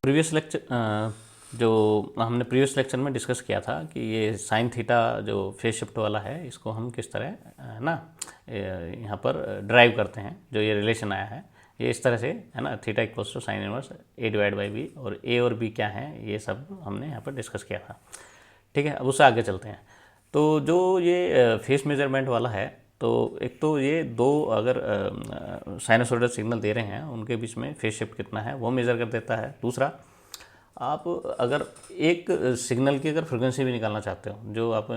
Previous lecture जो हमने previous lecture में डिस्कस किया था कि ये साइन थीटा जो फेज शिफ्ट वाला है इसको हम किस तरह है ना यहाँ पर ड्राइव करते हैं। जो ये रिलेशन आया है ये इस तरह से है ना, theta equals to sine inverse A divide by B, और ए और बी क्या है ये सब हमने यहाँ पर डिस्कस किया था। ठीक है, अब उससे आगे चलते हैं। तो जो ये फेस मेजरमेंट वाला है, तो एक तो ये दो अगर साइनसोइडल सिग्नल दे रहे हैं उनके बीच में फेस शिफ्ट कितना है वो मेज़र कर देता है। दूसरा, आप अगर एक सिग्नल की अगर फ्रिक्वेंसी भी निकालना चाहते हो जो आप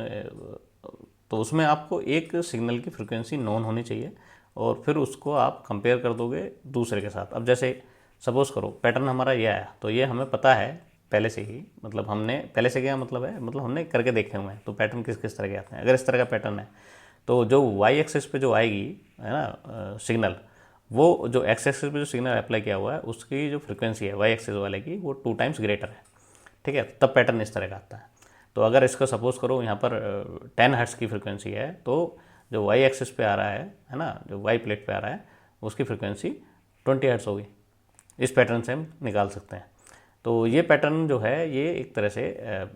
तो उसमें आपको एक सिग्नल की फ्रिक्वेंसी नोन होनी चाहिए और फिर उसको आप कंपेयर कर दोगे दूसरे के साथ। अब जैसे सपोज़ करो पैटर्न हमारा ये आया, तो ये हमें पता है पहले से ही, मतलब हमने पहले से क्या मतलब है, मतलब हमने करके देखे हुए हैं। तो पैटर्न किस किस तरह के आते हैं। अगर इस तरह का पैटर्न है तो जो वाई एक्सिस पे जो आएगी है ना सिग्नल, वो जो एक्स एक्सिस पे जो सिग्नल अप्लाई किया हुआ है उसकी जो फ्रिक्वेंसी है वाई एक्सिस वाले की वो 2 टाइम्स ग्रेटर है। ठीक है, तब पैटर्न इस तरह का आता है। तो अगर इसको सपोज़ करो यहाँ पर 10 हर्ट्ज़ की फ्रिक्वेंसी है, तो जो वाई एक्सिस पे आ रहा है ना, जो वाई प्लेट पे आ रहा है उसकी फ्रिक्वेंसी 20 हर्ट्ज़ होगी। इस पैटर्न से हम निकाल सकते हैं। तो ये पैटर्न जो है ये एक तरह से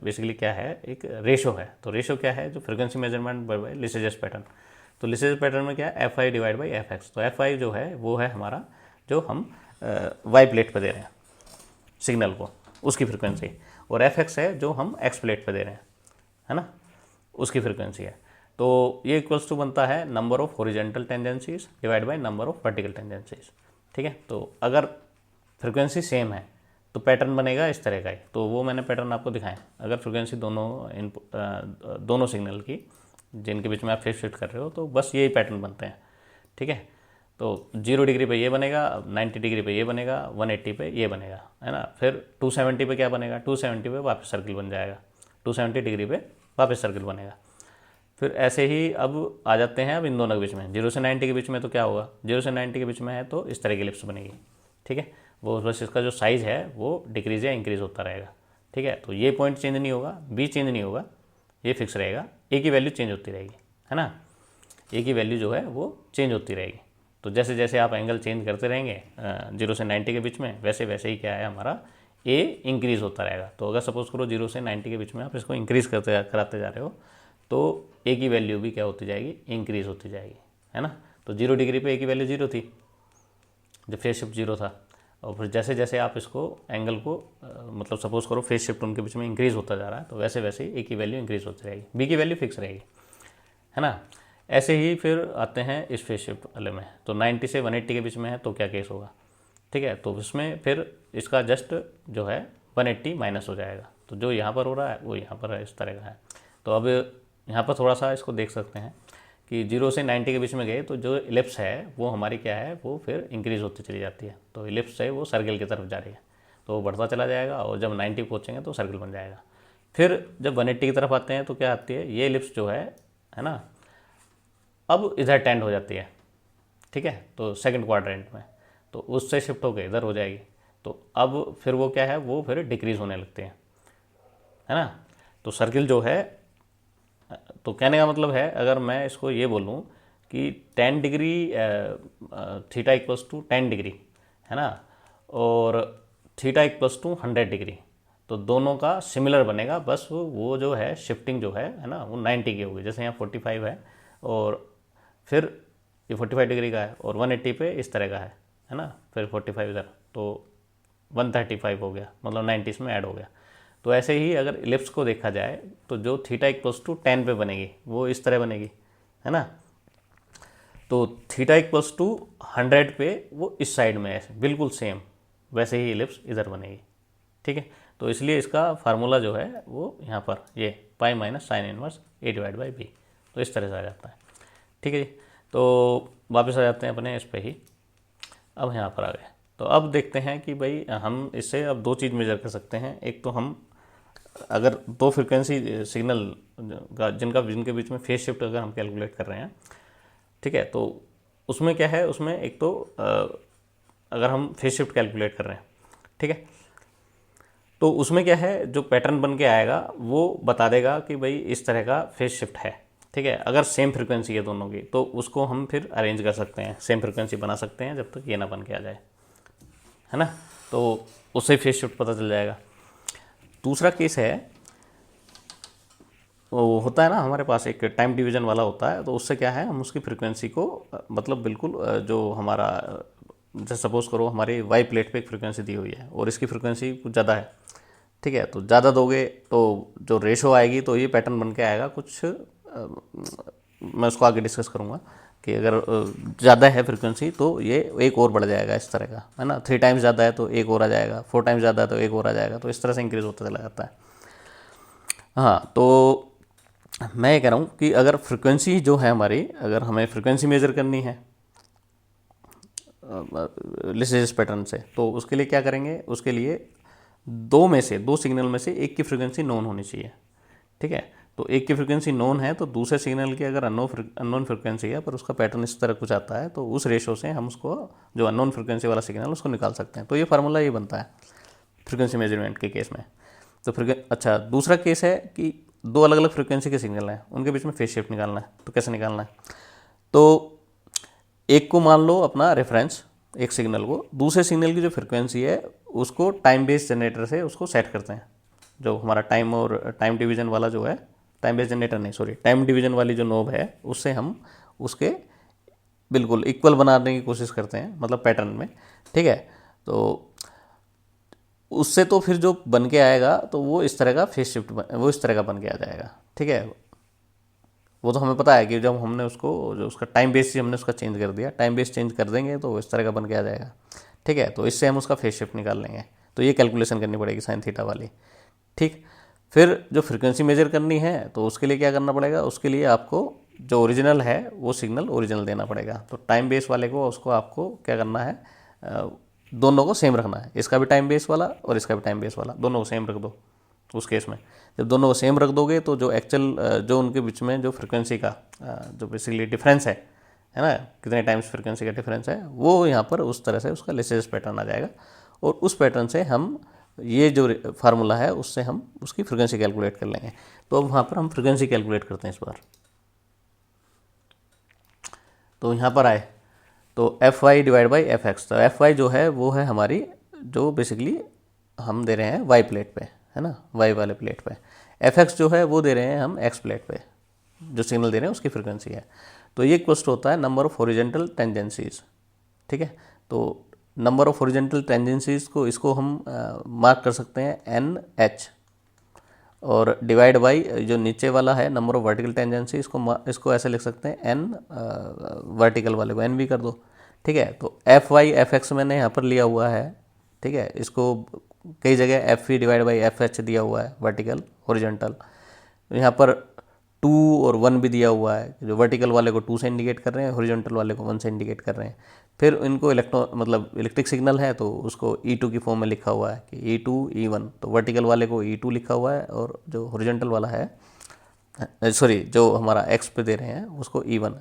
बेसिकली क्या है, एक रेशो है। तो रेशो क्या है, जो फ्रिक्वेंसी मेजरमेंट बाय लिसेजस पैटर्न। तो लिसेजस पैटर्न में क्या है, F I divide by F X. तो एफ आई जो है वो है हमारा जो हम वाई प्लेट पे दे रहे हैं सिग्नल को, उसकी फ्रिक्वेंसी, और एफ एक्स है जो हम एक्स प्लेट पे दे रहे हैं है ना, उसकी फ्रिक्वेंसी है। तो ये इक्वल्स टू बनता है number of horizontal tendencies divide by number of vertical tendencies. ठीक है, तो अगर फ्रिक्वेंसी सेम है तो पैटर्न बनेगा इस तरह का ही। तो वो मैंने पैटर्न आपको दिखाएं। अगर फ्रिक्वेंसी दोनों सिग्नल की जिनके बीच में आप फेज शिफ्ट कर रहे हो तो बस यही पैटर्न बनते हैं। ठीक है, तो 0 डिग्री पे ये बनेगा, 90 डिग्री पे ये बनेगा, 180 पे ये बनेगा है ना। फिर 270 पे क्या बनेगा, 270 पे वापस सर्किल बन जाएगा, 270 डिग्री पे वापस सर्किल बनेगा। फिर ऐसे ही अब आ जाते हैं अब इन दोनों के बीच में, 0 से 90 के बीच में तो क्या होगा, 0 से 90 के बीच में है तो इस तरह की एलिप्स बनेगी। ठीक है, वो बस इसका जो साइज़ है वो डिक्रीज या इंक्रीज होता रहेगा। ठीक है, तो ये पॉइंट चेंज नहीं होगा, बी चेंज नहीं होगा, ये फिक्स रहेगा। ए की वैल्यू चेंज होती रहेगी है ना, ए की वैल्यू जो है वो चेंज होती रहेगी। तो जैसे जैसे आप एंगल चेंज करते रहेंगे 0 से 90 के बीच में, वैसे वैसे ही क्या है हमारा ए इंक्रीज़ होता रहेगा। तो अगर सपोज़ करो 0 से 90 के बीच में आप इसको इंक्रीज़ कराते जा रहे हो तो ए की वैल्यू भी क्या होती जाएगी, इंक्रीज़ होती जाएगी है ना। तो 0 डिग्री पे ए की वैल्यू 0 थी जब फेज शिफ्ट 0 था, और फिर जैसे जैसे आप इसको एंगल को मतलब सपोज़ करो फेज शिफ्ट उनके बीच में इंक्रीज़ होता जा रहा है, तो वैसे वैसे ही ए की वैल्यू इंक्रीज़ होती रहेगी, बी की वैल्यू फिक्स रहेगी है ना। ऐसे ही फिर आते हैं इस फेज शिफ्ट वाले में। तो 90 से 180 के बीच में है तो क्या केस होगा। ठीक है, तो इसमें फिर इसका जस्ट जो है 180 माइनस हो जाएगा। तो जो यहाँ पर हो रहा है वो यहाँ पर इस तरह का है। तो अब यहाँ पर थोड़ा सा इसको देख सकते हैं कि 0 से 90 के बीच में गए तो जो इलिप्स है वो हमारी क्या है, वो फिर इंक्रीज़ होती चली जाती है। तो इलिप्स है वो सर्किल की तरफ जा रही है, तो वो बढ़ता चला जाएगा और जब 90 पहुँचेंगे तो सर्किल बन जाएगा। फिर जब 180 की तरफ आते हैं तो क्या आती है, ये इलिप्स जो है ना, अब इधर टेंड हो जाती है। ठीक है, तो सेकंड क्वाड्रेंट में, तो उससे शिफ्ट होकर इधर हो जाएगी। तो अब फिर वो क्या है, वो फिर डिक्रीज़ होने लगते हैं है ना। तो सर्किल जो है, तो कहने का मतलब है अगर मैं इसको ये बोलूँ कि 10 degree theta equals to 10 degree है ना, और थीटा इक्वल्स टू 100 डिग्री, तो दोनों का सिमिलर बनेगा। बस वो जो है शिफ्टिंग जो है ना, वो 90 की होगी। जैसे यहाँ 45 है और फिर ये 45 डिग्री का है और 180 पे इस तरह का है ना, फिर 45 इधर, तो 135 हो गया, मतलब 90 इसमें ऐड हो गया। तो ऐसे ही अगर इलिप्स को देखा जाए तो जो थीटा इक्वल्स टू 10 पे बनेगी वो इस तरह बनेगी है ना। तो थीटा इक्वल्स टू 100 पे वो इस साइड में ऐसे बिल्कुल सेम वैसे ही इलिप्स इधर बनेगी। ठीक है, तो इसलिए इसका फार्मूला जो है वो यहाँ पर ये pi minus sine inverse A divide by B, तो इस तरह से आ जाता है। ठीक है जी, तो वापस आ जाते हैं अपने इस पे ही। अब यहाँ पर आ गए तो अब देखते हैं कि भाई हम इससे अब दो चीज़ मेजर कर सकते हैं। एक तो हम अगर दो फ्रिक्वेंसी सिग्नल का जिनके बीच में फेज शिफ्ट अगर हम कैलकुलेट कर रहे हैं, ठीक है, तो उसमें क्या है, उसमें एक तो अगर हम फेज शिफ्ट कैलकुलेट कर रहे हैं, ठीक है, तो उसमें क्या है, जो पैटर्न बन के आएगा वो बता देगा कि भाई इस तरह का फेज शिफ्ट है। ठीक है, अगर सेम फ्रिक्वेंसी है दोनों की तो उसको हम फिर अरेंज कर सकते हैं, सेम फ्रिक्वेंसी बना सकते हैं जब तक ये ना बन के आ जाए है ना। तो उससे फेज शिफ्ट पता चल जाएगा। दूसरा केस है, वो होता है ना हमारे पास एक टाइम डिवीजन वाला होता है, तो उससे क्या है हम उसकी फ्रीक्वेंसी को मतलब बिल्कुल जो हमारा जैसे सपोज करो हमारी वाई प्लेट पे एक फ्रीक्वेंसी दी हुई है और इसकी फ्रीक्वेंसी कुछ ज़्यादा है, ठीक है, तो ज़्यादा दोगे तो जो रेशो आएगी तो ये पैटर्न बन के आएगा कुछ मैं उसको आगे डिस्कस करूँगा कि अगर ज़्यादा है फ्रीक्वेंसी तो ये एक और बढ़ जाएगा इस तरह का, है ना, 3 टाइम्स ज़्यादा है तो एक और आ जाएगा, 4 टाइम्स ज़्यादा है तो एक और आ जाएगा, तो इस तरह से इंक्रीज़ होता चला जाता है। हाँ, तो मैं ये कह रहा हूँ कि अगर फ्रीक्वेंसी जो है हमारी, अगर हमें फ्रीक्वेंसी मेज़र करनी है लिसेस पैटर्न से, तो उसके लिए क्या करेंगे, उसके लिए दो सिग्नल में से एक की फ्रीक्वेंसी नोन होनी चाहिए, ठीक है। तो एक की फ्रीक्वेंसी नोन है तो दूसरे सिग्नल की अगर अननोन फ्रीक्वेंसी है पर उसका पैटर्न इस तरह कुछ आता है, तो उस रेशो से हम उसको जो अननोन फ्रीक्वेंसी वाला सिग्नल उसको निकाल सकते हैं। तो ये फार्मूला ये बनता है फ्रीक्वेंसी मेजरमेंट के केस में। तो अच्छा, दूसरा केस है कि दो अलग अलग फ्रीक्वेंसी के सिग्नल हैं, उनके बीच में फेज शिफ्ट निकालना है। तो कैसे निकालना है, तो एक को मान लो अपना रेफरेंस, एक सिग्नल को, दूसरे सिग्नल की जो फ्रीक्वेंसी है उसको टाइम बेस्ड जनरेटर से उसको सेट करते हैं। जो हमारा टाइम और टाइम डिवीजन वाला जो है, टाइम बेस्ड जनरेटर नहीं सॉरी, टाइम डिवीजन वाली जो नोब है उससे हम उसके बिल्कुल इक्वल बनाने की कोशिश करते हैं, मतलब पैटर्न में, ठीक है। तो उससे तो फिर जो बन के आएगा तो वो इस तरह का फेज शिफ्ट वो इस तरह का बन के आ जाएगा, ठीक है। वो तो हमें पता है कि जब हमने उसको जो उसका टाइम बेस हमने उसका चेंज कर दिया, टाइम बेस चेंज कर देंगे तो इस तरह का बन के आ जाएगा, ठीक है। तो इससे हम उसका फेज शिफ्ट निकाल लेंगे। तो ये कैलकुलेशन करनी पड़ेगी साइन थीटा वाली, ठीक। फिर जो फ्रीक्वेंसी मेजर करनी है तो उसके लिए क्या करना पड़ेगा, उसके लिए आपको जो ओरिजिनल है वो सिग्नल ओरिजिनल देना पड़ेगा। तो टाइम बेस वाले को उसको आपको क्या करना है, दोनों को सेम रखना है, इसका भी टाइम बेस वाला और इसका भी टाइम बेस वाला, दोनों को सेम रख दो। उस केस में जब दोनों को सेम रख दोगे तो जो एक्चुअल जो उनके बीच में जो फ्रिक्वेंसी का जो बेसिकली डिफरेंस है ना, कितने टाइम्स फ्रिक्वेंसी का डिफरेंस है, वो यहाँ पर उस तरह से उसका लेसेस पैटर्न आ जाएगा। और उस पैटर्न से हम ये जो फार्मूला है उससे हम उसकी फ्रिक्वेंसी कैलकुलेट कर लेंगे। तो अब वहाँ पर हम फ्रिक्वेंसी कैलकुलेट करते हैं इस बार। तो यहाँ पर आए तो F Y divide by F X, तो एफ वाई जो है वो है हमारी जो बेसिकली हम दे रहे हैं वाई प्लेट पे, है ना, वाई वाले प्लेट पे। एफ एक्स जो है वो दे रहे हैं हम एक्स प्लेट पे, जो सिग्नल दे रहे हैं उसकी फ्रिक्वेंसी है। तो ये इक्वल्स होता है नंबर ऑफ हॉरिजॉन्टल टेंजेंसीज, ठीक है। तो नंबर ऑफ हॉरिजॉन्टल टेंजेंसीज को इसको हम मार्क कर सकते हैं एन एच, और डिवाइड बाई जो नीचे वाला है नंबर ऑफ वर्टिकल टेंजेंसी, इसको ऐसे लिख सकते हैं एन, वर्टिकल वाले को एन भी कर दो, ठीक है। तो एफ वाई एफ एक्स मैंने यहाँ पर लिया हुआ है, ठीक है। इसको कई जगह F E divide by F H दिया हुआ है वर्टिकल हॉरिजॉन्टल। यहाँ पर 2 और 1 भी दिया हुआ है, जो वर्टिकल वाले को 2 से इंडिकेट कर रहे हैं, हॉरिजॉन्टल वाले को 1 से इंडिकेट कर रहे हैं। फिर इनको मतलब इलेक्ट्रिक सिग्नल है तो उसको E2 की फॉर्म में लिखा हुआ है कि E2 E1, तो वर्टिकल वाले को E2 लिखा हुआ है और जो हॉरिजॉन्टल वाला है सॉरी जो हमारा एक्स पे दे रहे हैं उसको E1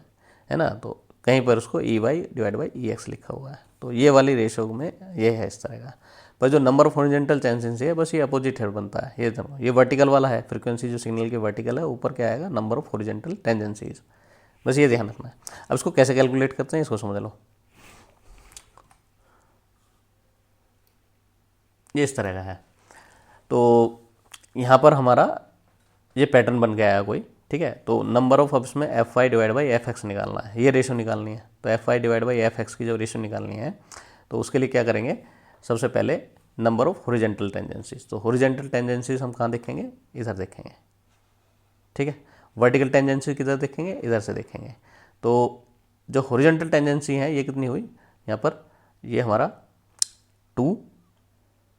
है ना, तो कहीं पर उसको EY डिवाइड बाई EX लिखा हुआ है। तो ये वाली रेशो में ये है इस तरह का। पर जो नंबर ऑफ हॉरिजॉन्टल टेंजेंसी है बस ये अपोजिट हेड बनता है, ये वर्टिकल वाला है, फ्रीक्वेंसी जो सिग्नल की वर्टिकल है, ऊपर क्या आएगा नंबर ऑफ हॉरिजॉन्टल टेंजेंसीज, बस ये ध्यान रखना है। अब इसको कैसे कैलकुलेट करते हैं इसको समझ लो। ये इस तरह का है। तो यहाँ पर हमारा ये पैटर्न बन गया है कोई, ठीक है। तो नंबर ऑफ अब इसमें F Y divide by F X निकालना है, ये रेशो निकालनी है। तो F Y divide by F X की जो रेशो निकालनी है तो उसके लिए क्या करेंगे, सबसे पहले नंबर ऑफ हॉरिजॉन्टल टेंजेंसीज। तो हॉरिजॉन्टल टेंजेंसीज हम कहाँ देखेंगे, इधर देखेंगे, ठीक है। वर्टिकल टेंजेंसी किधर देखेंगे, इधर से देखेंगे। तो जो हॉरिजॉन्टल टेंजेंसी है ये कितनी हुई, यहाँ पर ये हमारा 2,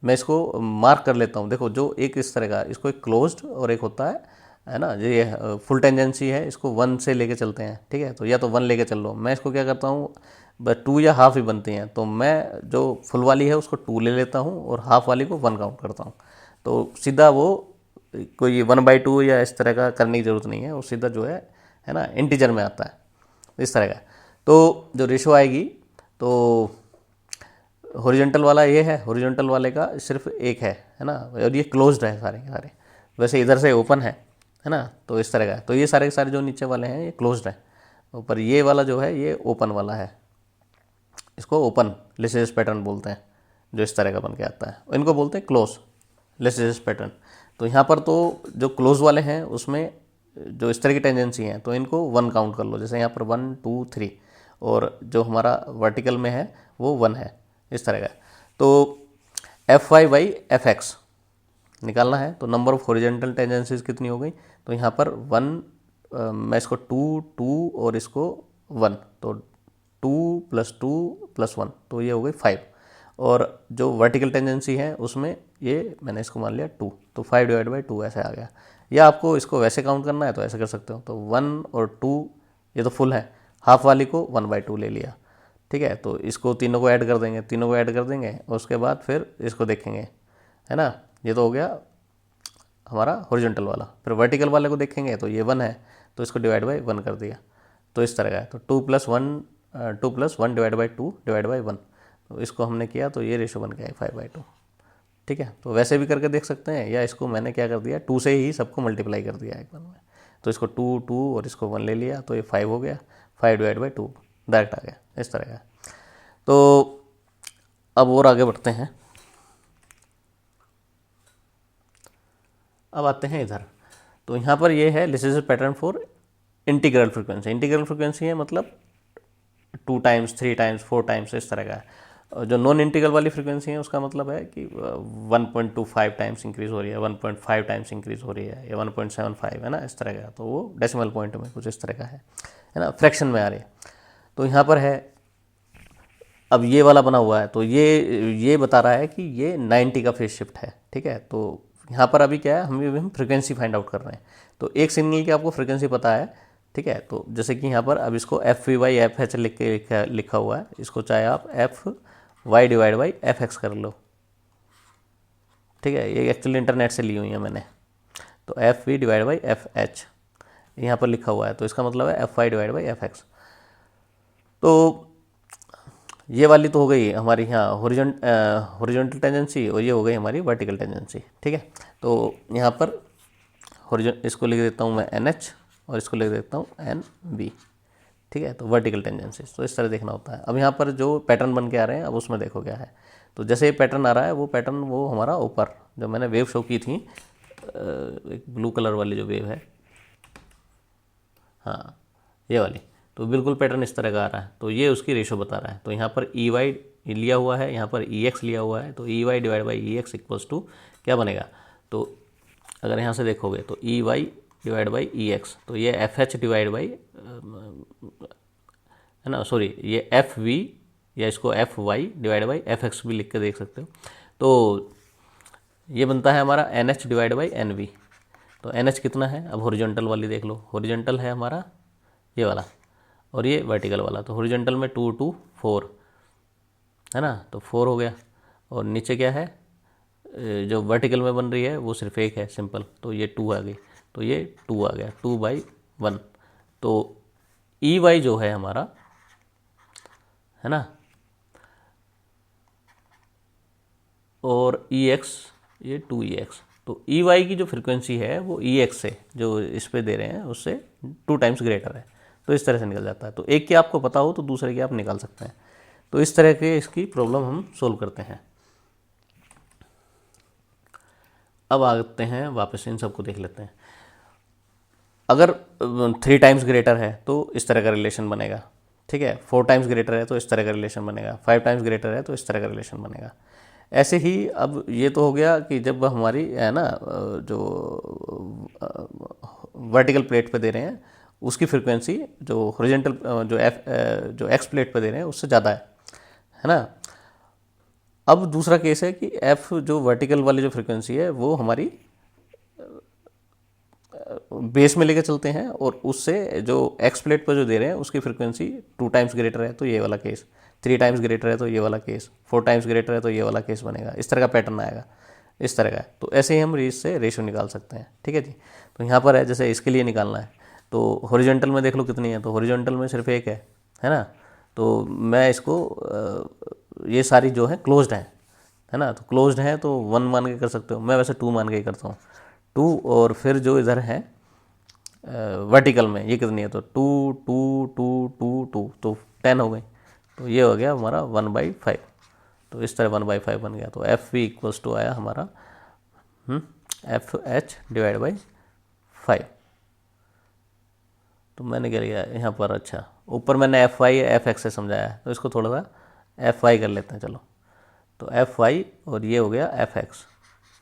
मैं इसको मार्क कर लेता हूँ। देखो जो एक इस तरह का, इसको एक क्लोज्ड और एक होता है ना, जो ये फुल टेंजेंसी है इसको 1 से लेके चलते हैं, ठीक है। तो या तो 1 लेके चल लो, मैं इसको क्या करता हूँ, बस 2 या हाफ ही बनती हैं, तो मैं जो फुल वाली है उसको 2 ले लेता हूँ और हाफ वाली को 1 काउंट करता हूँ। तो सीधा वो कोई 1/2 या इस तरह का करने की ज़रूरत नहीं है, वो सीधा जो है ना इंटीजर में आता है इस तरह का। तो जो रेशो आएगी तो हॉरिजॉन्टल वाला ये है, हॉरिजॉन्टल वाले का सिर्फ एक है ना, और ये क्लोज्ड है सारे के सारे, वैसे इधर से ओपन है ना, तो इस तरह का। तो ये सारे के सारे जो नीचे वाले हैं ये क्लोज्ड है, ऊपर ये वाला जो है ये ओपन वाला है, इसको ओपन लिसेस पैटर्न बोलते हैं, जो इस तरह का बन के आता है, इनको बोलते हैं क्लोज लिसिसिस पैटर्न। तो यहाँ पर तो जो क्लोज वाले हैं उसमें जो इस तरह की टेंडेंसी हैं तो इनको 1 काउंट कर लो, जैसे यहाँ पर 1 2 3, और जो हमारा वर्टिकल में है वो 1 है, इस तरह का। तो F Y by F X निकालना है, तो नंबर ऑफ हॉरिजॉन्टल टेंडेंसीज कितनी हो गई, तो यहाँ पर 1, मैं इसको 2 2 और इसको 1, तो 2 + 2 + 1, तो ये हो गई 5। और जो वर्टिकल टेंडेंसी है उसमें ये मैंने इसको मान लिया 2, तो 5/2 ऐसे आ गया। या आपको इसको वैसे काउंट करना है तो ऐसे कर सकते हो, तो 1 और 2 ये तो फुल है, हाफ वाली को 1/2 ले लिया, ठीक है। तो इसको तीनों को ऐड कर देंगे, तीनों को ऐड कर देंगे और उसके बाद फिर इसको देखेंगे, है ना। ये तो हो गया हमारा हॉरिजॉन्टल वाला। फिर वर्टिकल वाले को देखेंगे तो ये 1 है, तो इसको डिवाइड बाई 1 कर दिया, तो इस तरह का है। तो 2 + 1 /2 / 1, तो इसको हमने किया तो ये रेशो बन गया है 5/2, ठीक है। तो वैसे भी करके देख सकते हैं, या इसको मैंने क्या कर दिया 2 से ही सबको मल्टीप्लाई कर दिया एक बार में, तो इसको 2 2 और इसको 1 ले लिया, तो ये 5 हो गया, 5/2 डायरेक्ट आ गया, इस तरह का। तो अब और आगे बढ़ते हैं। अब आते हैं इधर, तो यहाँ पर ये है Lissajous pattern for integral frequency. Integral frequency है मतलब 2 टाइम्स 3 टाइम्स 4 टाइम्स इस तरह का है। और जो नॉन इंटीग्रल वाली फ्रीक्वेंसी है उसका मतलब है कि 1.25 टाइम्स इंक्रीज हो रही है, 1.5 टाइम्स इंक्रीज हो रही है, या 1.75, है ना, इस तरह का। तो वो डेसिमल पॉइंट में कुछ इस तरह का है ना, फ्रैक्शन में आ रही है। तो यहाँ पर है, अब ये वाला बना हुआ है, तो ये बता रहा है कि ये 90 का फेज शिफ्ट है, ठीक है। तो यहाँ पर अभी क्या है, हम फ्रिक्वेंसी फाइंड आउट कर रहे हैं। तो एक सिग्नल की आपको फ्रिक्वेंसी पता है, ठीक है। तो जैसे कि यहाँ पर अब इसको FV/FH लिखा हुआ है, इसको चाहे आप FY/FX कर लो, ठीक है। ये एक्चुअली इंटरनेट से ली हुई है मैंने। तो FV/FH यहाँ पर लिखा हुआ है, तो इसका मतलब है FY/FX। तो ये वाली तो हो गई हमारी यहाँ हॉरिजॉन्टल टेंडेंसी, और ये हो गई हमारी वर्टिकल टेंडेंसी, ठीक है। तो यहाँ पर इसको लिख देता हूँ मैं NH और इसको लिख देता हूँ NB, ठीक है। तो वर्टिकल टेंडेंसी, तो इस तरह देखना होता है। अब यहाँ पर जो पैटर्न बन के आ रहे हैं, अब उसमें देखो क्या है। तो जैसे ये पैटर्न आ रहा है, वो पैटर्न वो हमारा ऊपर जो मैंने वेव शो की थी, एक ब्लू कलर वाली जो वेव है, हाँ ये वाली, तो बिल्कुल पैटर्न इस तरह का आ रहा है। तो ये उसकी रेशो बता रहा है। तो यहाँ पर EY लिया हुआ है, यहाँ पर EX लिया हुआ है, तो EY/EX = क्या बनेगा। तो अगर यहाँ से देखोगे तो EY/EX, तो ये FH डिवाइड बाई, है ना, सॉरी, ये FV, या इसको FY/FX भी लिख के देख सकते हो। तो ये बनता है हमारा NH/NV। तो NH कितना है, अब हॉरिजॉन्टल वाली देख लो, हॉरिजॉन्टल है हमारा ये वाला, और ये वर्टिकल वाला। तो हॉरिजॉन्टल में 2 2 4, है ना, तो 4 हो गया। और नीचे क्या है, जो वर्टिकल में बन रही है वो सिर्फ एक है, सिंपल, तो ये 2 आ गई, तो ये 2 आ गया, 2/1। तो EY जो है हमारा, है ना, और EX ये 2EX। तो EY की जो फ्रिक्वेंसी है वो EX से जो इस पे दे रहे हैं उससे 2 टाइम्स ग्रेटर है। तो इस तरह से निकल जाता है। तो एक की आपको पता हो तो दूसरे की आप निकाल सकते हैं। तो इस तरह के इसकी प्रॉब्लम हम सोल्व करते हैं। अब आते हैं वापस, इन सबको देख लेते हैं। अगर 3 टाइम्स ग्रेटर है तो इस तरह का रिलेशन बनेगा, ठीक है। 4 टाइम्स ग्रेटर है तो इस तरह का रिलेशन बनेगा, 5 टाइम्स ग्रेटर है तो इस तरह का रिलेशन बनेगा। ऐसे ही अब ये तो हो गया कि जब हमारी, है ना, जो वर्टिकल प्लेट पे दे रहे हैं उसकी फ्रिक्वेंसी जो हॉरिजॉन्टल जो एक्स प्लेट पे दे रहे हैं उससे ज़्यादा है ना। अब दूसरा केस है कि F जो वर्टिकल वाली जो फ्रिक्वेंसी है वो हमारी बेस में लेके चलते हैं, और उससे जो एक्स प्लेट पर जो दे रहे हैं उसकी फ्रिक्वेंसी 2 टाइम्स ग्रेटर है तो ये वाला केस, 3 टाइम्स ग्रेटर है तो ये वाला केस, 4 टाइम्स ग्रेटर है तो ये वाला केस बनेगा। इस तरह का पैटर्न आएगा, इस तरह का है। तो ऐसे ही हम इससे रेशो निकाल सकते हैं, ठीक है जी। तो यहाँ पर है, जैसे इसके लिए निकालना है तो हॉरिजॉन्टल में देख लो कितनी है, तो हॉरिजॉन्टल में सिर्फ एक है ना। तो मैं इसको ये सारी जो है क्लोज्ड है ना, तो क्लोज्ड है तो 1 मान के कर सकते हो, मैं वैसे 2 मान के ही करता हूँ, 2। और फिर जो इधर है वर्टिकल में ये कितनी है, तो 2 2 2 2 2, तो 10 हो गई। तो ये हो गया हमारा 1/5, तो इस तरह 1/5 बन गया। तो एफ वी इक्वल्स टू आया हमारा एफ एच डिवाइड बाई 5। तो मैंने क्या लिया यहाँ पर, अच्छा ऊपर मैंने एफ वाई एफ एक्स से समझाया है, तो इसको थोड़ा सा एफ वाई कर लेते हैं। चलो, तो एफ वाई और ये हो गया एफ एक्स,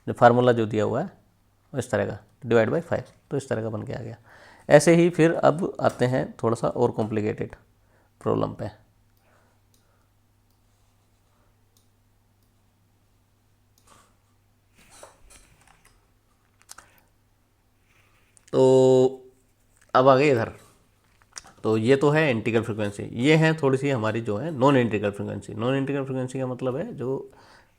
जो फार्मूला जो दिया हुआ है इस तरह का, डिवाइड बाई 5, तो इस तरह का बन के आ गया। ऐसे ही फिर अब आते हैं थोड़ा सा और कॉम्प्लिकेटेड प्रॉब्लम पे। तो अब आ गए इधर, तो ये तो है इंटीग्रल फ्रीक्वेंसी, ये है थोड़ी सी हमारी जो है non integral frequency. Non integral frequency का मतलब है जो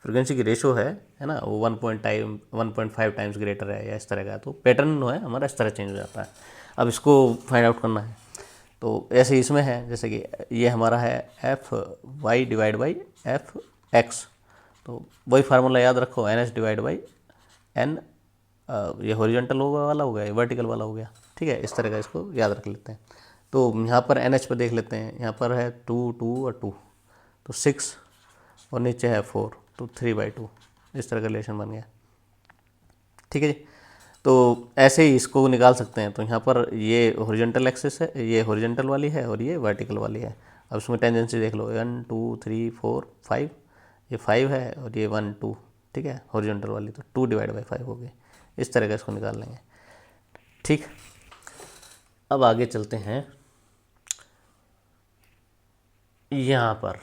फ्रीक्वेंसी की रेशो है ना, वो 1.5 टाइम्स ग्रेटर है या इस तरह का, तो पैटर्न जो है हमारा इस तरह चेंज हो जाता है। अब इसको फाइंड आउट करना है, तो ऐसे इसमें है जैसे कि ये हमारा है F Y divide by F X, तो वही फार्मूला याद रखो, N H divide by N, ये हॉरिजॉन्टल वाला हो गया, ये वर्टिकल वाला हो गया, ठीक है। इस तरह का इसको याद रख लेते हैं। तो यहाँ पर एन एच पर देख लेते हैं, यहाँ पर है 2 2 और 2, तो 6 और नीचे है 4, तो 3/2, इस तरह का रिलेशन बन गया, ठीक है जी। तो ऐसे ही इसको निकाल सकते हैं। तो यहाँ पर ये हॉरिजॉन्टल एक्सिस है, ये हॉरिजॉन्टल वाली है और ये वर्टिकल वाली है। अब उसमें टेंजेंसी देख लो, 1 2 3 4 5, ये 5 है और ये 1 2, ठीक है, हॉरिजॉन्टल वाली, तो 2/5 हो गई। इस तरह का इसको निकाल लेंगे, ठीक। अब आगे चलते हैं यहाँ पर।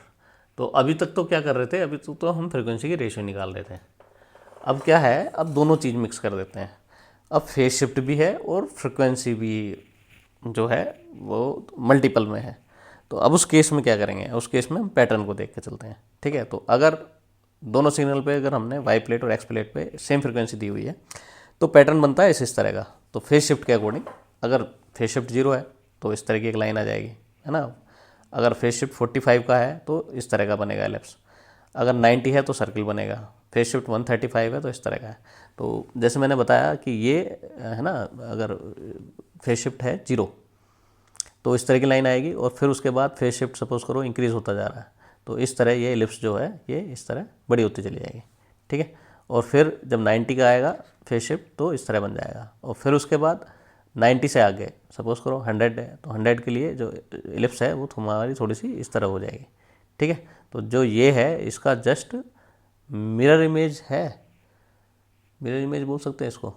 तो अभी तक तो क्या कर रहे थे, अभी तक तो हम फ्रीक्वेंसी की रेशियो निकाल रहे थे। अब क्या है, अब दोनों चीज़ मिक्स कर देते हैं। अब फेज शिफ्ट भी है और फ्रीक्वेंसी भी जो है वो मल्टीपल में है। तो अब उस केस में क्या करेंगे, उस केस में हम पैटर्न को देख के चलते हैं, ठीक है। तो अगर दोनों सिग्नल पे अगर हमने वाई प्लेट और एक्स प्लेट पे सेम फ्रीक्वेंसी दी हुई है, तो पैटर्न बनता है इस तरह का। तो फेज शिफ्ट के अकॉर्डिंग, अगर फेज शिफ्ट 0 है तो इस तरह की एक लाइन आ जाएगी, है ना। अगर फेज शिफ्ट 45 का है तो इस तरह का बनेगा एलिप्स। अगर 90 है तो सर्किल बनेगा। फेज शिफ्ट 135 है तो इस तरह का है। तो जैसे मैंने बताया कि ये है ना, अगर फेज शिफ्ट है 0 तो इस तरह की लाइन आएगी, और फिर उसके बाद फेज शिफ्ट सपोज करो इंक्रीज़ होता जा रहा है, तो इस तरह ये एलिप्स जो है ये इस तरह बड़ी होती चली जाएगी, ठीक है। और फिर जब 90 का आएगा फेज शिफ्ट तो इस तरह बन जाएगा, और फिर उसके बाद 90 से आगे सपोज करो 100 है, तो 100 के लिए जो एलिप्स है वो हमारी थोड़ी सी इस तरह हो जाएगी, ठीक है। तो जो ये है इसका जस्ट मिरर इमेज है, मिरर इमेज बोल सकते हैं इसको,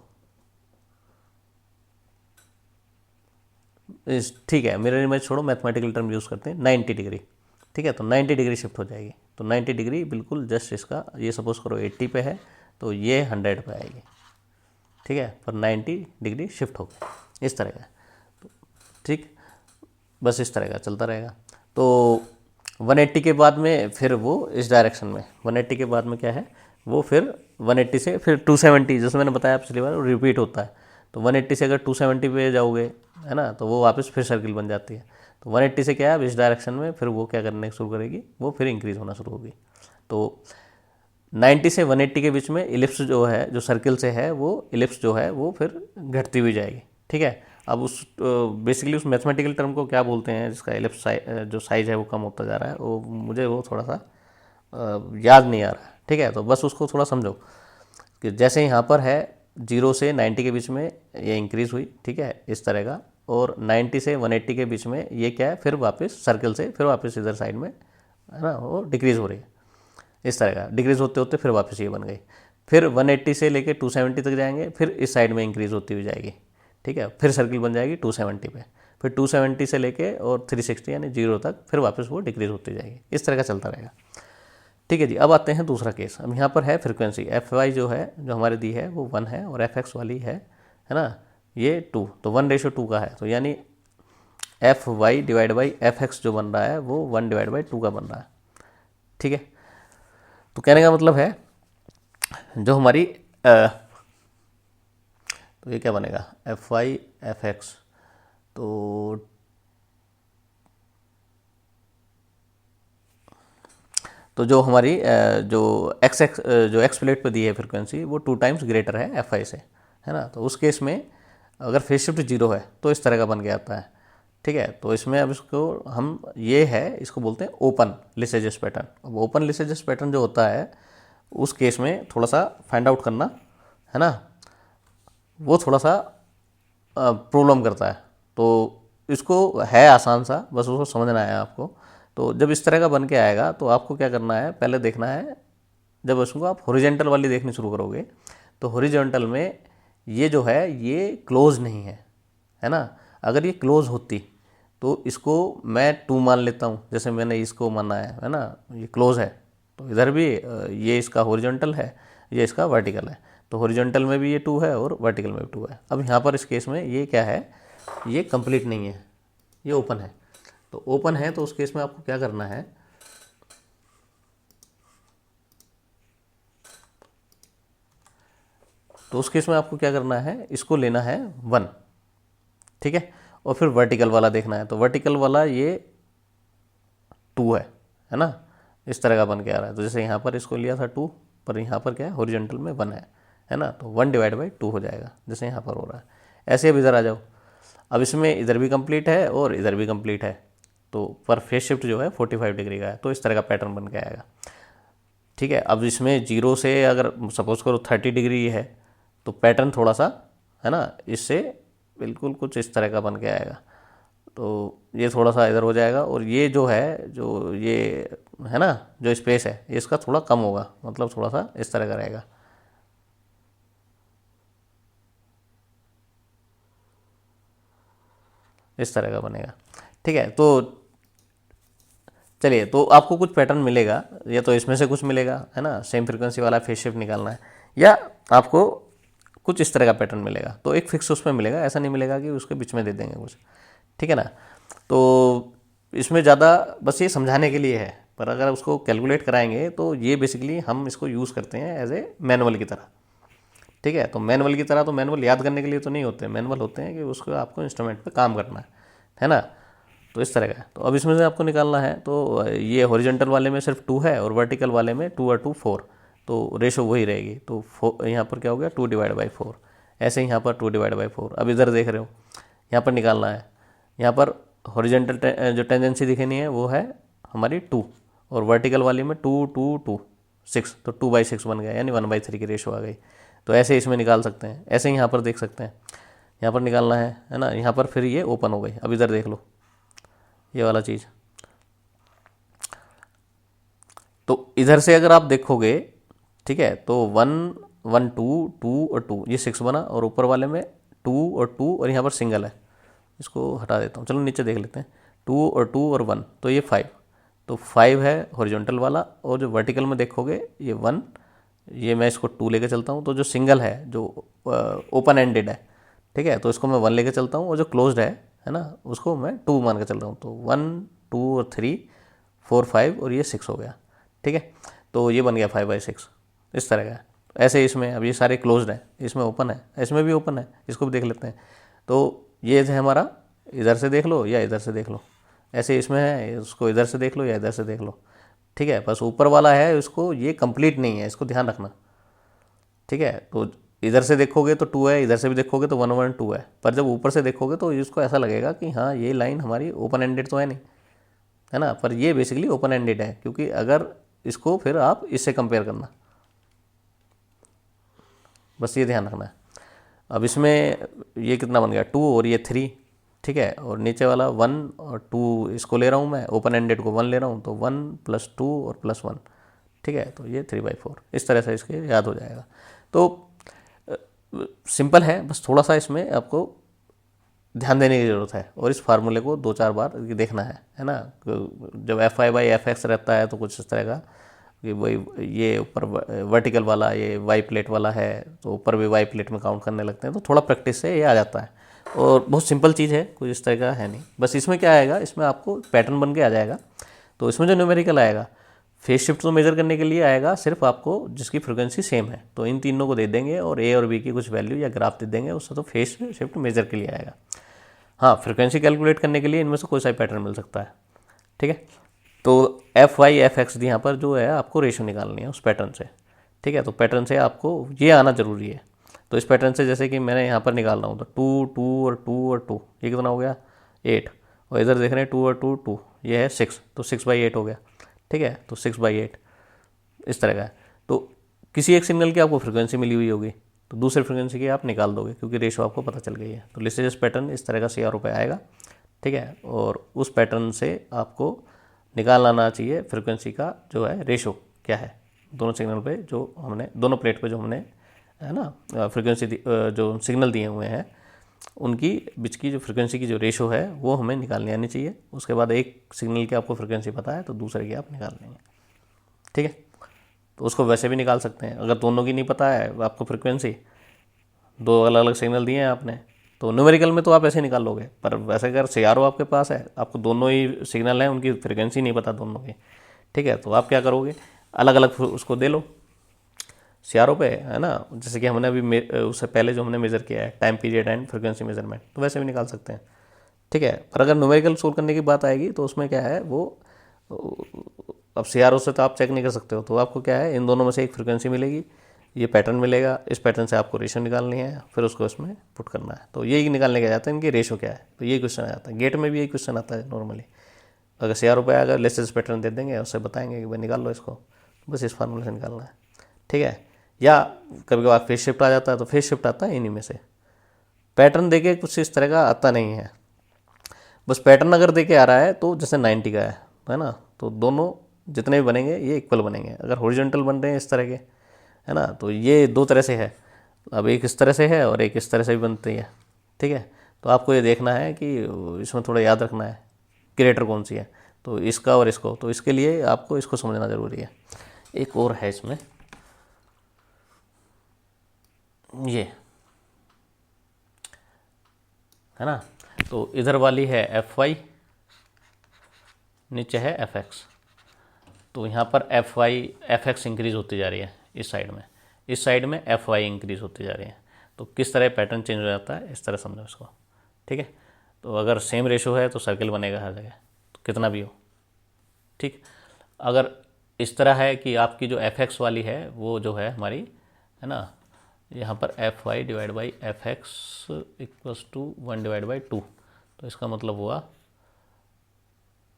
ठीक है। मिरर इमेज छोड़ो, मैथमेटिकल टर्म यूज़ करते हैं, 90 डिग्री, ठीक है। तो 90 डिग्री शिफ्ट हो जाएगी। तो 90 डिग्री बिल्कुल जस्ट इसका, ये सपोज करो 80 पे है तो ये 100 पे आएगी, ठीक है। पर 90 डिग्री शिफ्ट हो गया, इस तरह का, ठीक। बस इस तरह का चलता रहेगा। तो 180 के बाद में फिर वो इस डायरेक्शन में, 180 के बाद में क्या है वो फिर 180 से फिर 270, जैसे मैंने बताया पिछली बार, रिपीट होता है। तो 180 से अगर 270 पे जाओगे, है ना, तो वो वापस फिर सर्किल बन जाती है। तो 180 से क्या है, अब इस डायरेक्शन में फिर वो क्या करने शुरू करेगी, वो फिर इंक्रीज़ होना शुरू होगी। तो 90 से 180 के बीच में इलिप्स जो है, जो सर्किल से है, वो इलिप्स जो है वो फिर घटती हुई जाएगी, ठीक है। अब उस बेसिकली उस मैथमेटिकल टर्म को क्या बोलते हैं, जिसका इलिप्स जो साइज है वो कम होता जा रहा है, वो मुझे वो थोड़ा सा याद नहीं आ रहा है, ठीक है। तो बस उसको थोड़ा समझो कि जैसे यहाँ पर है 0 से 90 के बीच में ये इंक्रीज़ हुई, ठीक है, इस तरह का, और 90 से 180 के बीच में ये क्या है, फिर वापस सर्किल से फिर वापस इधर साइड में, है ना, वो डिक्रीज़ हो रही है, इस तरह का। डिक्रीज़ होते होते फिर वापस ये बन गई। फिर 180 से लेके 270 तक जाएंगे, फिर इस साइड में इंक्रीज़ होती हुई जाएगी, ठीक है। फिर सर्किल बन जाएगी 270 पे, फिर 270 से लेके और 360 यानी 0 तक, फिर वापस वो डिक्रीज़ होती जाएगी, इस तरह का चलता रहेगा, ठीक है जी। अब आते हैं दूसरा केस। अब यहाँ पर है फ्रीक्वेंसी एफ वाई जो है, जो हमारे दी है वो 1 है, और एफ एक्स वाली है ना, ये 2, तो 1:2 का है। तो यानी F Y divide by F X जो बन रहा है वो 1/2 का बन रहा है, ठीक है। तो कहने का मतलब है जो हमारी तो ये क्या बनेगा, एफ वाई एफ एक्स, तो जो हमारी जो एक्स प्लेट पे दी है फ्रीक्वेंसी वो 2 टाइम्स ग्रेटर है एफ आई से, है ना। तो उस केस में अगर फेज शिफ्ट 0 है तो इस तरह का बन के आता है, ठीक है। तो इसमें अब इसको हम, ये है, इसको बोलते हैं ओपन लिसेजस पैटर्न। अब ओपन लिसेजस पैटर्न जो होता है उस केस में थोड़ा सा फाइंड आउट करना है ना, वो थोड़ा सा प्रॉब्लम करता है। तो इसको है आसान सा, बस उसको समझना है आपको। तो जब इस तरह का बन के आएगा तो आपको क्या करना है, पहले देखना है, जब उसको आप हॉरिजेंटल वाली देखनी शुरू करोगे तो हॉरिजेंटल में ये जो है ये क्लोज नहीं है ना। अगर ये क्लोज होती तो इसको मैं 2 मान लेता हूँ, जैसे मैंने इसको माना है ना, ये क्लोज है। तो इधर भी ये इसका हॉरिजॉन्टल है, ये इसका वर्टिकल है। तो हॉरिजॉन्टल में भी ये 2 है और वर्टिकल में भी 2 है। अब यहाँ पर इस केस में ये क्या है, ये कंप्लीट नहीं है, ये ओपन है। तो ओपन है तो उस केस में आपको क्या करना है, तो उस केस में आपको क्या करना है, इसको लेना है 1, ठीक है। और फिर वर्टिकल वाला देखना है। तो वर्टिकल वाला ये 2 है ना, इस तरह का बन के आ रहा है। तो जैसे यहाँ पर इसको लिया था 2, पर यहाँ पर क्या है, हॉरिजॉन्टल में 1 है ना। तो 1/2 हो जाएगा, जैसे यहाँ पर हो रहा है। ऐसे अब इधर आ जाओ। अब इसमें इधर भी कंप्लीट है और इधर भी कंप्लीट है, तो पर फेस शिफ्ट जो है 45 डिग्री का है। तो इस तरह का पैटर्न बन के आएगा, ठीक है। अब इसमें 0 से अगर सपोज करो 30 डिग्री है तो पैटर्न थोड़ा सा है ना, इससे बिल्कुल कुछ इस तरह का बन के आएगा। तो ये थोड़ा सा इधर हो जाएगा और ये जो है, जो ये है ना, जो स्पेस है ये इसका थोड़ा कम होगा, मतलब थोड़ा सा इस तरह का रहेगा। इस तरह का बनेगा, ठीक है। तो चलिए, तो आपको कुछ पैटर्न मिलेगा, या तो इसमें से कुछ मिलेगा है ना, सेम फ्रीक्वेंसी वाला फेस शिफ्ट निकालना है, या आपको कुछ इस तरह का पैटर्न मिलेगा। तो एक फिक्स उसमें मिलेगा, ऐसा नहीं मिलेगा कि उसके बीच में दे देंगे कुछ, ठीक है ना। तो इसमें ज़्यादा बस ये समझाने के लिए है, पर अगर उसको कैलकुलेट कराएंगे तो ये बेसिकली हम इसको यूज़ करते हैं एज ए मैनुअल की तरह, ठीक है। तो मैनुअल की तरह, तो मैनुअल याद करने के लिए तो नहीं होते, मैनुअल होते हैं कि उसको आपको इंस्ट्रूमेंट पे काम करना है ना। तो इस तरह का है। तो अब इसमें से आपको निकालना है, तो ये हॉरिजॉन्टल वाले में सिर्फ 2 है और वर्टिकल वाले में 2 और 2 4, तो रेशो वही रहेगी। तो यहाँ पर क्या हो गया, 2/4। ऐसे यहाँ पर 2/4। अब इधर देख रहे हो, यहाँ पर निकालना है। यहाँ पर हॉरिजॉन्टल जो टेंजेंसी दिखनी है वो है हमारी 2, और वर्टिकल वाली में 2 2 2 6, तो 2/6 बन गया, यानी 1/3 की रेशो आ गई। तो ऐसे इसमें निकाल सकते हैं, ऐसे ही यहाँ पर देख सकते हैं। यहाँ पर निकालना है ना, यहाँ पर फिर ये ओपन हो गई। अब इधर देख लो ये वाला चीज़। तो इधर से अगर आप देखोगे, ठीक है, तो 1 1 2 2 और 2, ये 6 बना, और ऊपर वाले में 2 और 2 और यहाँ पर सिंगल है, इसको हटा देता हूँ। चलो नीचे देख लेते हैं, 2 और 2 और 1, तो ये 5। तो 5 है हॉरिजॉन्टल वाला, और जो वर्टिकल में देखोगे ये 1, ये मैं इसको 2 लेके चलता हूँ। तो जो सिंगल है, जो ओपन एंडेड है, ठीक है, तो इसको मैं 1 लेके चलता हूँ, और जो क्लोज्ड है ना, उसको मैं 2 मान के चल रहा हूँ। तो 1 2 और 3 4 5 और ये 6 हो गया, ठीक है। तो ये बन गया 5/6, इस तरह का है। ऐसे इसमें अब ये सारे क्लोज्ड हैं, इसमें ओपन है, इसमें भी ओपन है, इसको भी देख लेते हैं। तो ये है हमारा, इधर से देख लो या इधर से देख लो, ऐसे इसमें है, उसको इधर से देख लो या इधर से देख लो, ठीक है। बस ऊपर वाला है उसको, ये कंप्लीट नहीं है, इसको ध्यान रखना, ठीक है। तो इधर से देखोगे तो 2 है, इधर से भी देखोगे तो 1 1 2 है, पर जब ऊपर से देखोगे तो इसको ऐसा लगेगा कि हाँ ये लाइन हमारी ओपन एंडेड तो है नहीं, है ना, पर ये बेसिकली ओपन एंडेड है, क्योंकि अगर इसको फिर आप इससे कंपेयर करना, बस ये ध्यान रखना है। अब इसमें ये कितना बन गया, 2 और ये 3, ठीक है, और नीचे वाला 1 और 2 इसको ले रहा हूँ मैं, ओपन एंडेड को 1 ले रहा हूँ, तो 1 + 2 और +1, ठीक है। तो ये 3/4, इस तरह से इसके याद हो जाएगा। तो सिंपल है, बस थोड़ा सा इसमें आपको ध्यान देने की ज़रूरत है, और इस फार्मूले को 2-4 बार देखना है ना। जब FI/FX रहता है तो कुछ इस तरह का कि वही, ये ऊपर वर्टिकल वाला, ये वाई प्लेट वाला है, तो ऊपर भी वाई प्लेट में काउंट करने लगते हैं। तो थोड़ा प्रैक्टिस से ये आ जाता है, और बहुत सिंपल चीज़ है, कुछ इस तरह का है नहीं। बस इसमें क्या आएगा, इसमें आपको पैटर्न बन के आ जाएगा। तो इसमें जो न्यूमेरिकल आएगा, फेस शिफ्ट तो मेजर करने के लिए आएगा सिर्फ आपको जिसकी फ्रिक्वेंसी सेम है, तो इन तीनों को दे देंगे और ए और बी की कुछ वैल्यू या ग्राफ दे देंगे, उससे तो फेस शिफ्ट मेजर के लिए आएगा। हाँ, फ्रिक्वेंसी कैलकुलेट करने के लिए इनमें से कोई सा पैटर्न मिल सकता है, ठीक है। तो FY/FX यहाँ पर जो है आपको रेशो निकालनी है उस पैटर्न से, ठीक है। तो पैटर्न से आपको ये आना जरूरी है। तो इस पैटर्न से जैसे कि मैंने यहाँ पर निकाल रहा हूँ, तो 2 2 और 2 और 2, ये कितना हो गया, 8, और इधर देख रहे हैं 2 और 2 2, ये है 6, तो 6/8 हो गया। ठीक है, तो 6/8 इस तरह का है। तो किसी एक सिग्नल की आपको फ्रिक्वेंसी मिली हुई होगी, तो दूसरे फ्रिक्वेंसी की आप निकाल दोगे क्योंकि रेशो आपको पता चल गई है। तो लिस्टेज पैटर्न इस तरह का CRO पे आएगा। ठीक है, और उस पैटर्न से आपको निकाल आना चाहिए फ्रिक्वेंसी का जो है रेशो क्या है दोनों सिग्नल पे, जो हमने दोनों प्लेट पे जो हमने है ना फ्रिक्वेंसी जो सिग्नल दिए हुए हैं उनकी बीच की जो फ्रिक्वेंसी की जो रेशो है वो हमें निकालनी आनी चाहिए। उसके बाद एक सिग्नल की आपको फ्रिक्वेंसी पता है तो दूसरे की आप निकाल लेंगे। ठीक है, तो उसको वैसे भी निकाल सकते हैं। अगर दोनों की नहीं पता है आपको फ्रिक्वेंसी, दो अलग अलग सिग्नल दिए हैं आपने, तो न्यूमेरिकल में तो आप ऐसे निकाल लोगे। पर वैसे अगर CRO आपके पास है, आपको दोनों ही सिग्नल हैं, उनकी फ्रिक्वेंसी नहीं पता दोनों की, ठीक है, तो आप क्या करोगे, अलग अलग उसको दे लो CRO पे, है ना। जैसे कि हमने अभी उससे पहले जो हमने मेज़र किया है time period and frequency measurement, तो वैसे भी निकाल सकते हैं। ठीक है, पर अगर न्यूमेरिकल सोल्व करने की बात आएगी तो उसमें क्या है वो, अब CRO से तो आप चेक नहीं कर सकते हो, तो आपको क्या है इन दोनों में से एक फ्रिक्वेंसी मिलेगी, ये पैटर्न मिलेगा, इस पैटर्न से आपको रेशो निकालनी है, फिर उसको इसमें पुट करना है। तो यही निकालने का जाता है इनकी रेशो क्या है, तो यही क्वेश्चन आ जाता है। गेट में भी यही क्वेश्चन आता है नॉर्मली। अगर CRO पे अगर लेसेस पैटर्न दे देंगे, उससे बताएंगे कि भाई निकाल लो इसको, बस इस फार्मूले से निकालना है। ठीक है, या कभी कभार फेस शिफ्ट आ जाता है, तो फेस शिफ्ट आता है इन्हीं में से। पैटर्न देके कुछ इस तरह का आता नहीं है, बस पैटर्न अगर देके आ रहा है तो जैसे 90 का है ना, तो दोनों जितने भी बनेंगे ये इक्वल बनेंगे। अगर हॉरिजॉन्टल बन रहे हैं इस तरह के, है ना, तो ये दो तरह से है। अब एक इस तरह से है और एक इस तरह से भी बनती है। ठीक है, तो आपको ये देखना है कि इसमें थोड़ा याद रखना है ग्रेटर कौन सी है, तो इसका और इसको, तो इसके लिए आपको इसको समझना ज़रूरी है। एक और है इसमें, ये है ना, तो इधर वाली है FY, नीचे है FX। तो यहाँ पर FX इंक्रीज होती जा रही है इस साइड में, इस साइड में FY इंक्रीज होती जा रही है। तो किस तरह पैटर्न चेंज हो जाता है इस तरह समझो इसको। ठीक है, तो अगर सेम रेशो है तो सर्कल बनेगा हर जगह, तो कितना भी हो। ठीक, अगर इस तरह है कि आपकी जो FX वाली है वो जो है हमारी, है ना, यहाँ पर FY divide by FX equals to 1/2, तो इसका मतलब हुआ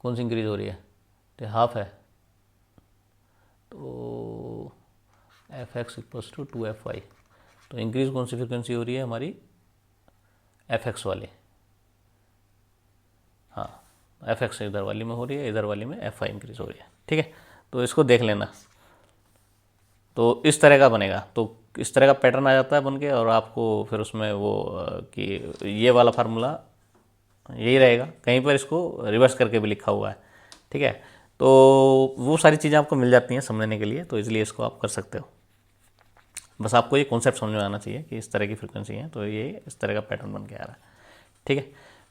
कौन सी इंक्रीज हो रही है, तो हाफ है, तो FX इक्वल्स टू 2FY। तो इंक्रीज कौन सी फ्रिक्वेंसी हो रही है हमारी, FX वाली, हाँ FX इधर वाली में हो रही है, इधर वाली में FY इंक्रीज हो रही है। ठीक है, तो इसको देख लेना। तो इस तरह का बनेगा, तो इस तरह का पैटर्न आ जाता है बन के, और आपको फिर उसमें वो कि ये वाला फार्मूला यही रहेगा, कहीं पर इसको रिवर्स करके भी लिखा हुआ है। ठीक है, तो वो सारी चीज़ें आपको मिल जाती हैं समझने के लिए, तो इसलिए इसको आप कर सकते हो। बस आपको ये कॉन्सेप्ट समझ में आना चाहिए कि इस तरह की फ्रिक्वेंसी है, तो ये इस तरह का पैटर्न बन के आ रहा है। ठीक है,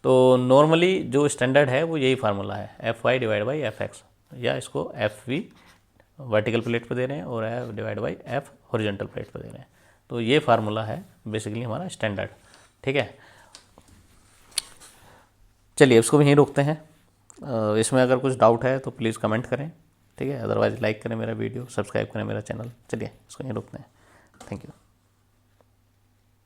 तो नॉर्मली जो स्टैंडर्ड है वो यही फार्मूला है, FY डिवाइड बाई FX, या इसको FV वर्टिकल प्लेट पे दे रहे हैं और F divide by F horizontal plate पे दे रहे हैं। तो ये फार्मूला है बेसिकली हमारा स्टैंडर्ड। ठीक है, चलिए उसको भी यहीं रोकते हैं। इसमें अगर कुछ डाउट है तो प्लीज़ कमेंट करें। ठीक है, अदरवाइज़ लाइक करें मेरा वीडियो, सब्सक्राइब करें मेरा चैनल। चलिए इसको यहीं रोकते हैं। Thank you.